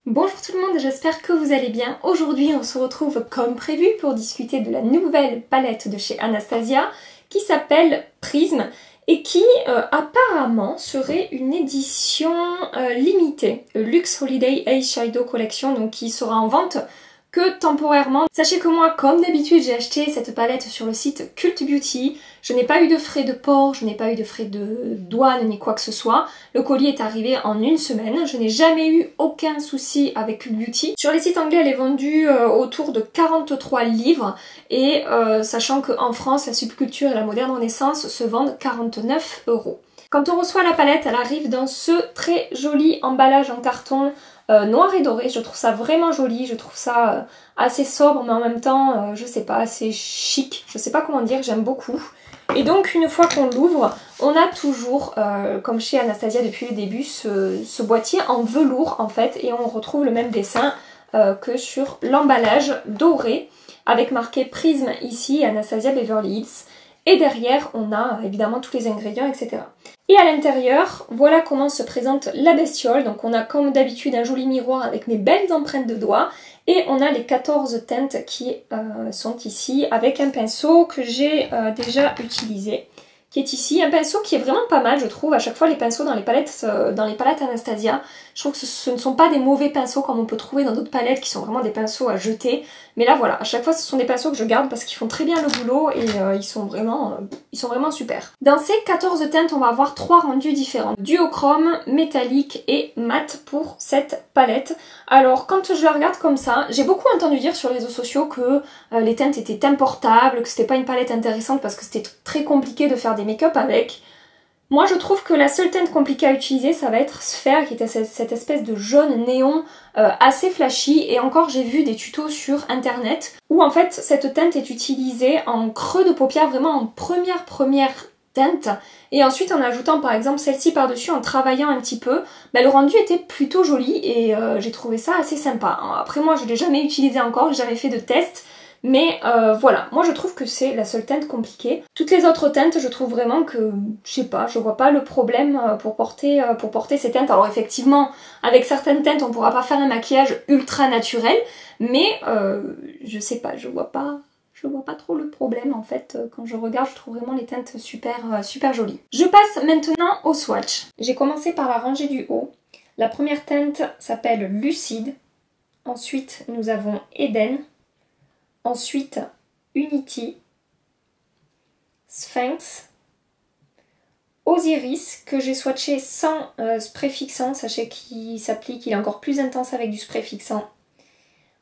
Bonjour tout le monde, j'espère que vous allez bien. Aujourd'hui on se retrouve comme prévu pour discuter de la nouvelle palette de chez Anastasia qui s'appelle Prism et qui apparemment serait une édition limitée, le Luxe Holiday Eyeshadow Collection, donc qui sera en vente que temporairement. Sachez que moi, comme d'habitude, j'ai acheté cette palette sur le site Cult Beauty. Je n'ai pas eu de frais de port, je n'ai pas eu de frais de douane ni quoi que ce soit. Le colis est arrivé en une semaine. Je n'ai jamais eu aucun souci avec Cult Beauty. Sur les sites anglais, elle est vendue autour de 43 livres. Et sachant qu'en France, la subculture et la moderne renaissance se vendent 49 €. Quand on reçoit la palette, elle arrive dans ce très joli emballage en carton noir et doré. Je trouve ça vraiment joli, je trouve ça assez sobre, mais en même temps, je sais pas, assez chic. Je sais pas comment dire, j'aime beaucoup. Et donc, une fois qu'on l'ouvre, on a toujours, comme chez Anastasia depuis le début, ce boîtier en velours en fait, et on retrouve le même dessin que sur l'emballage doré, avec marqué Prism ici, Anastasia Beverly Hills. Et derrière, on a évidemment tous les ingrédients, etc. Et à l'intérieur, voilà comment se présente la bestiole. Donc on a comme d'habitude un joli miroir avec mes belles empreintes de doigts. Et on a les 14 teintes qui sont ici avec un pinceau que j'ai déjà utilisé. Qui est ici, un pinceau qui est vraiment pas mal je trouve. À chaque fois les pinceaux dans les palettes Anastasia, je trouve que ce ne sont pas des mauvais pinceaux comme on peut trouver dans d'autres palettes qui sont vraiment des pinceaux à jeter. Mais là voilà, à chaque fois ce sont des pinceaux que je garde parce qu'ils font très bien le boulot et ils sont vraiment super. Dans ces 14 teintes, on va avoir 3 rendus différents. Duochrome, métallique et mat pour cette palette. Alors quand je la regarde comme ça, j'ai beaucoup entendu dire sur les réseaux sociaux que les teintes étaient importables, que c'était pas une palette intéressante parce que c'était très compliqué de faire des make-up avec. Moi je trouve que la seule teinte compliquée à utiliser ça va être Sphere qui est cette espèce de jaune néon assez flashy, et encore j'ai vu des tutos sur internet où en fait cette teinte est utilisée en creux de paupière, vraiment en première teinte, et ensuite en ajoutant par exemple celle-ci par dessus en travaillant un petit peu, le rendu était plutôt joli et j'ai trouvé ça assez sympa. Après moi je l'ai jamais utilisé encore, j'ai jamais fait de test. Mais voilà, moi je trouve que c'est la seule teinte compliquée. Toutes les autres teintes, je trouve vraiment que, je sais pas, je vois pas le problème pour porter ces teintes. Alors effectivement, avec certaines teintes, on pourra pas faire un maquillage ultra naturel, mais je sais pas, je vois pas trop le problème en fait. Quand je regarde, je trouve vraiment les teintes super jolies. Je passe maintenant au swatch. J'ai commencé par la rangée du haut. La première teinte s'appelle Lucide. Ensuite, nous avons Eden. Ensuite, Unity, Sphinx, Osiris, que j'ai swatché sans spray fixant. Sachez qu'il s'applique, il est encore plus intense avec du spray fixant.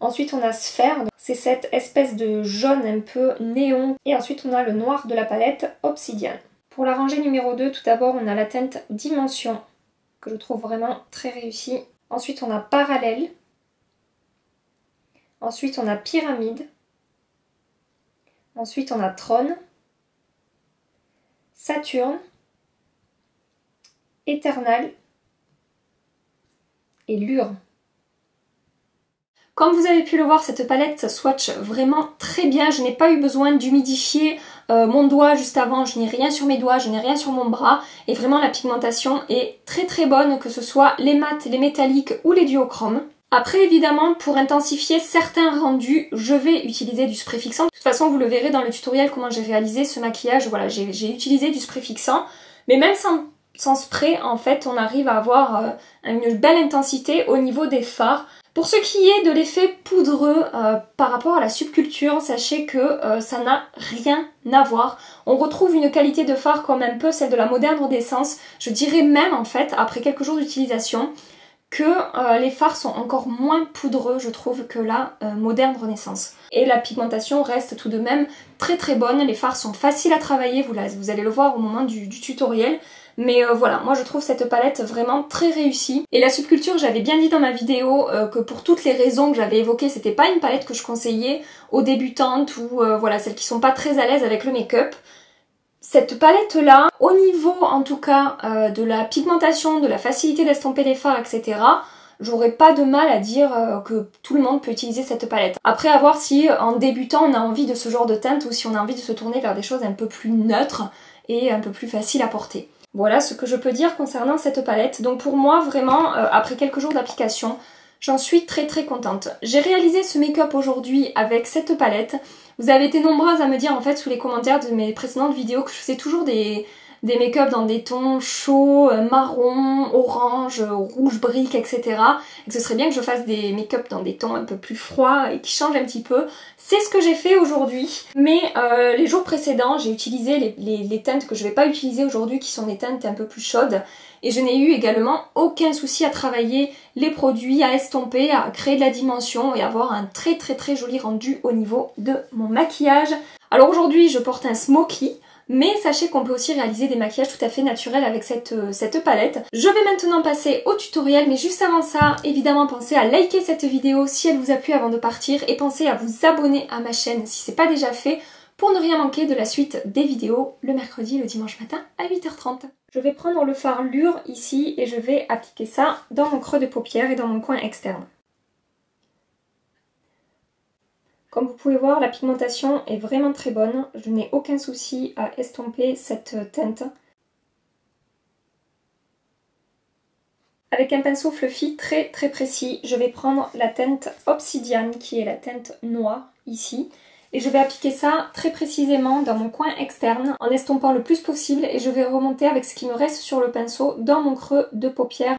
Ensuite, on a Sphère, c'est cette espèce de jaune un peu néon. Et ensuite, on a le noir de la palette Obsidian. Pour la rangée numéro 2, tout d'abord, on a la teinte Dimension, que je trouve vraiment très réussie. Ensuite, on a Parallèle. Ensuite, on a Pyramide. Ensuite, on a Trône, Saturne, Éternal et Lure. Comme vous avez pu le voir, cette palette swatch vraiment très bien. Je n'ai pas eu besoin d'humidifier mon doigt juste avant. Je n'ai rien sur mes doigts, je n'ai rien sur mon bras. Et vraiment, la pigmentation est très bonne, que ce soit les mats, les métalliques ou les duochromes. Après évidemment, pour intensifier certains rendus, je vais utiliser du spray fixant. De toute façon, vous le verrez dans le tutoriel comment j'ai réalisé ce maquillage. Voilà, j'ai utilisé du spray fixant, mais même sans spray, en fait, on arrive à avoir une belle intensité au niveau des fards. Pour ce qui est de l'effet poudreux par rapport à la subculture, sachez que ça n'a rien à voir. On retrouve une qualité de fard comme un peu celle de la moderne renaissance. Je dirais même en fait, après quelques jours d'utilisation, que les fards sont encore moins poudreux, je trouve, que la moderne renaissance. Et la pigmentation reste tout de même très bonne, les fards sont faciles à travailler, vous allez le voir au moment du tutoriel. Mais voilà, moi je trouve cette palette vraiment très réussie. Et la subculture, j'avais bien dit dans ma vidéo que pour toutes les raisons que j'avais évoquées, c'était pas une palette que je conseillais aux débutantes ou voilà, celles qui sont pas très à l'aise avec le make-up. Cette palette là, au niveau en tout cas de la pigmentation, de la facilité d'estomper les fards, etc., j'aurais pas de mal à dire que tout le monde peut utiliser cette palette. Après, à voir si en débutant on a envie de ce genre de teinte ou si on a envie de se tourner vers des choses un peu plus neutres et un peu plus faciles à porter. Voilà ce que je peux dire concernant cette palette. Donc pour moi, vraiment, après quelques jours d'application, J'en suis très très contente. J'ai réalisé ce make-up aujourd'hui avec cette palette. Vous avez été nombreuses à me dire en fait sous les commentaires de mes précédentes vidéos que je faisais toujours des make-up dans des tons chauds, marron, orange, rouge brique, etc. Et que ce serait bien que je fasse des make-up dans des tons un peu plus froids et qui changent un petit peu. C'est ce que j'ai fait aujourd'hui. Mais les jours précédents, j'ai utilisé les teintes que je vais pas utiliser aujourd'hui, qui sont des teintes un peu plus chaudes. Et je n'ai eu également aucun souci à travailler les produits, à estomper, à créer de la dimension et avoir un très très très joli rendu au niveau de mon maquillage. Alors aujourd'hui, je porte un smoky. Mais sachez qu'on peut aussi réaliser des maquillages tout à fait naturels avec cette palette. Je vais maintenant passer au tutoriel, mais juste avant ça, évidemment pensez à liker cette vidéo si elle vous a plu avant de partir et pensez à vous abonner à ma chaîne si ce n'est pas déjà fait pour ne rien manquer de la suite des vidéos le mercredi et le dimanche matin à 8h30. Je vais prendre le fard Lure ici et je vais appliquer ça dans mon creux de paupière et dans mon coin externe. Comme vous pouvez voir, la pigmentation est vraiment très bonne. Je n'ai aucun souci à estomper cette teinte. Avec un pinceau fluffy très très précis, je vais prendre la teinte Obsidian, qui est la teinte noire ici. Et je vais appliquer ça très précisément dans mon coin externe, en estompant le plus possible. Et je vais remonter avec ce qui me reste sur le pinceau dans mon creux de paupière.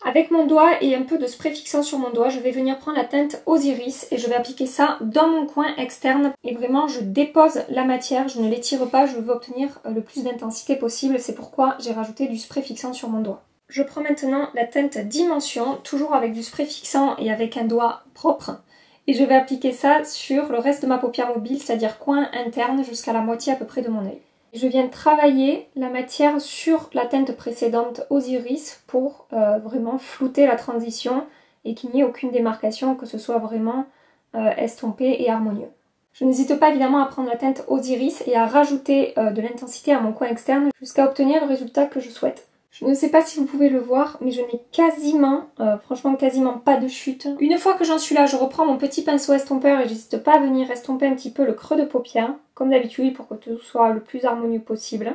Avec mon doigt et un peu de spray fixant sur mon doigt, je vais venir prendre la teinte Osiris et je vais appliquer ça dans mon coin externe. Et vraiment, je dépose la matière, je ne l'étire pas, je veux obtenir le plus d'intensité possible. C'est pourquoi j'ai rajouté du spray fixant sur mon doigt. Je prends maintenant la teinte Dimension, toujours avec du spray fixant et avec un doigt propre. Et je vais appliquer ça sur le reste de ma paupière mobile, c'est-à-dire coin interne jusqu'à la moitié à peu près de mon œil. Je viens travailler la matière sur la teinte précédente Osiris pour vraiment flouter la transition et qu'il n'y ait aucune démarcation, que ce soit vraiment estompé et harmonieux. Je n'hésite pas évidemment à prendre la teinte Osiris et à rajouter de l'intensité à mon coin externe jusqu'à obtenir le résultat que je souhaite. Je ne sais pas si vous pouvez le voir, mais je n'ai quasiment, franchement quasiment pas de chute. Une fois que j'en suis là, je reprends mon petit pinceau estompeur et j'hésite pas à venir estomper un petit peu le creux de paupière, comme d'habitude pour que tout soit le plus harmonieux possible.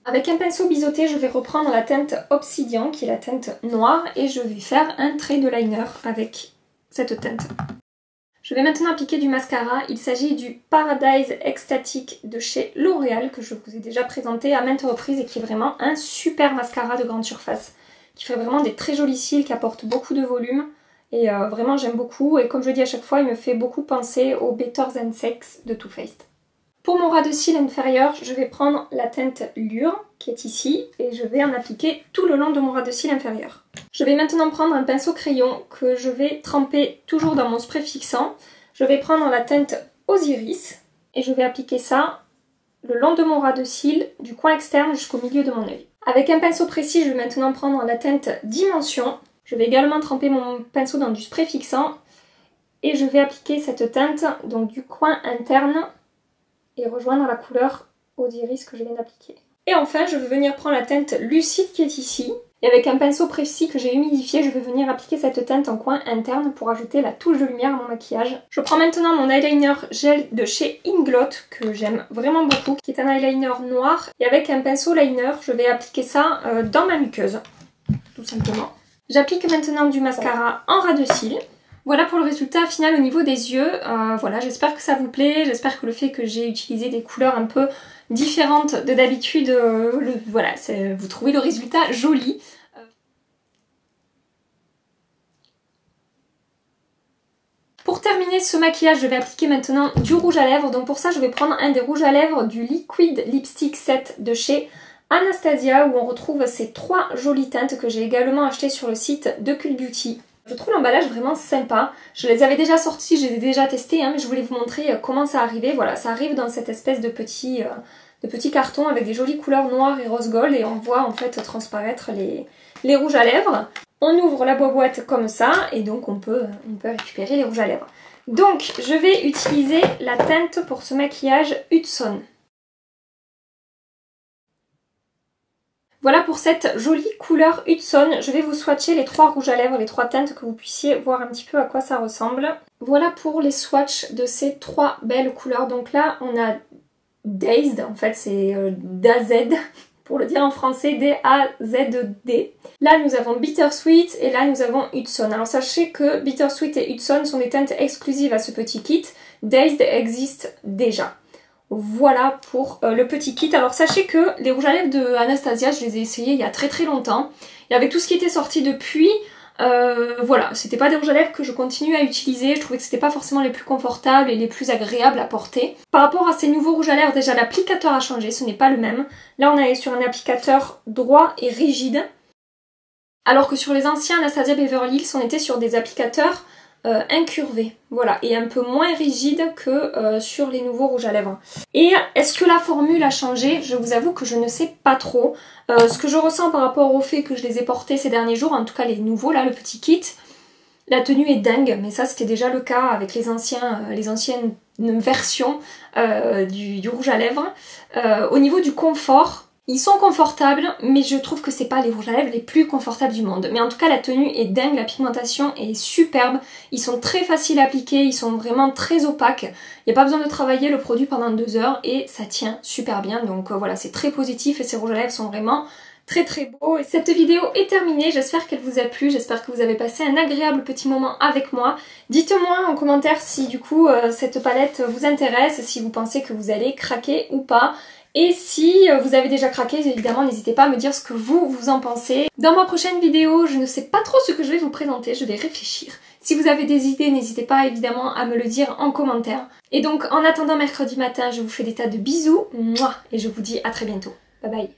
Avec un pinceau biseauté, je vais reprendre la teinte Obsidian, qui est la teinte noire, et je vais faire un trait de liner avec cette teinte. Je vais maintenant appliquer du mascara. Il s'agit du Paradise Ecstatic de chez L'Oréal que je vous ai déjà présenté à maintes reprises et qui est vraiment un super mascara de grande surface qui fait vraiment des très jolis cils, qui apporte beaucoup de volume et vraiment j'aime beaucoup et comme je dis à chaque fois il me fait beaucoup penser au Better Than Sex de Too Faced. Pour mon ras de cils inférieur, je vais prendre la teinte Lure qui est ici et je vais en appliquer tout le long de mon ras de cils inférieur. Je vais maintenant prendre un pinceau crayon que je vais tremper toujours dans mon spray fixant. Je vais prendre la teinte Osiris et je vais appliquer ça le long de mon ras de cils, du coin externe jusqu'au milieu de mon œil. Avec un pinceau précis, je vais maintenant prendre la teinte Dimension. Je vais également tremper mon pinceau dans du spray fixant et je vais appliquer cette teinte donc du coin interne et rejoindre la couleur Osiris que je viens d'appliquer. Et enfin, je vais venir prendre la teinte Lucide qui est ici. Et avec un pinceau précis que j'ai humidifié, je vais venir appliquer cette teinte en coin interne pour ajouter la touche de lumière à mon maquillage. Je prends maintenant mon eyeliner gel de chez Inglot, que j'aime vraiment beaucoup, qui est un eyeliner noir. Et avec un pinceau liner, je vais appliquer ça dans ma muqueuse, tout simplement. J'applique maintenant du mascara en ras de cils. Voilà pour le résultat final au niveau des yeux. Voilà, j'espère que ça vous plaît. J'espère que le fait que j'ai utilisé des couleurs un peu différentes de d'habitude, voilà, vous trouvez le résultat joli. Pour terminer ce maquillage, je vais appliquer maintenant du rouge à lèvres. Donc pour ça, je vais prendre un des rouges à lèvres du Liquid Lipstick Set de chez Anastasia, où on retrouve ces trois jolies teintes que j'ai également achetées sur le site de Cult Beauty. Je trouve l'emballage vraiment sympa. Je les avais déjà sortis, je les ai déjà testés, mais je voulais vous montrer comment ça arrivait. Voilà, ça arrive dans cette espèce de petit carton avec des jolies couleurs noires et rose gold et on voit en fait transparaître les rouges à lèvres. On ouvre la boîte comme ça et donc on peut récupérer les rouges à lèvres. Donc je vais utiliser la teinte pour ce maquillage Hudson. Voilà pour cette jolie couleur Hudson. Je vais vous swatcher les trois rouges à lèvres, les trois teintes, que vous puissiez voir un petit peu à quoi ça ressemble. Voilà pour les swatchs de ces trois belles couleurs. Donc là, on a Dazed, en fait c'est d'AZ, pour le dire en français, D-A-Z-D. Là nous avons Bittersweet et là nous avons Hudson. Alors sachez que Bittersweet et Hudson sont des teintes exclusives à ce petit kit. Dazed existe déjà. Voilà pour le petit kit. Alors sachez que les rouges à lèvres de Anastasia, je les ai essayés il y a très longtemps. Et avec tout ce qui était sorti depuis, voilà, c'était pas des rouges à lèvres que je continue à utiliser. Je trouvais que c'était pas forcément les plus confortables et les plus agréables à porter. Par rapport à ces nouveaux rouges à lèvres, déjà l'applicateur a changé, ce n'est pas le même. Là on est sur un applicateur droit et rigide. Alors que sur les anciens Anastasia Beverly Hills, on était sur des applicateurs incurvés, voilà, et un peu moins rigides que sur les nouveaux rouges à lèvres. Et est-ce que la formule a changé? Je vous avoue que je ne sais pas trop. Ce que je ressens par rapport au fait que je les ai portés ces derniers jours, en tout cas les nouveaux, là, le petit kit, la tenue est dingue, mais ça c'était déjà le cas avec les anciennes versions du rouge à lèvres. Au niveau du confort, ils sont confortables, mais je trouve que c'est pas les rouges à lèvres les plus confortables du monde. Mais en tout cas, la tenue est dingue, la pigmentation est superbe. Ils sont très faciles à appliquer, ils sont vraiment très opaques. Il n'y a pas besoin de travailler le produit pendant 2 heures et ça tient super bien. Donc voilà, c'est très positif et ces rouges à lèvres sont vraiment très beaux. Et cette vidéo est terminée, j'espère qu'elle vous a plu, j'espère que vous avez passé un agréable petit moment avec moi. Dites-moi en commentaire si du coup cette palette vous intéresse, si vous pensez que vous allez craquer ou pas. Et si vous avez déjà craqué, évidemment, n'hésitez pas à me dire ce que vous en pensez. Dans ma prochaine vidéo, je ne sais pas trop ce que je vais vous présenter, je vais réfléchir. Si vous avez des idées, n'hésitez pas évidemment à me le dire en commentaire. Et donc, en attendant mercredi matin, je vous fais des tas de bisous, mouah, et je vous dis à très bientôt. Bye bye.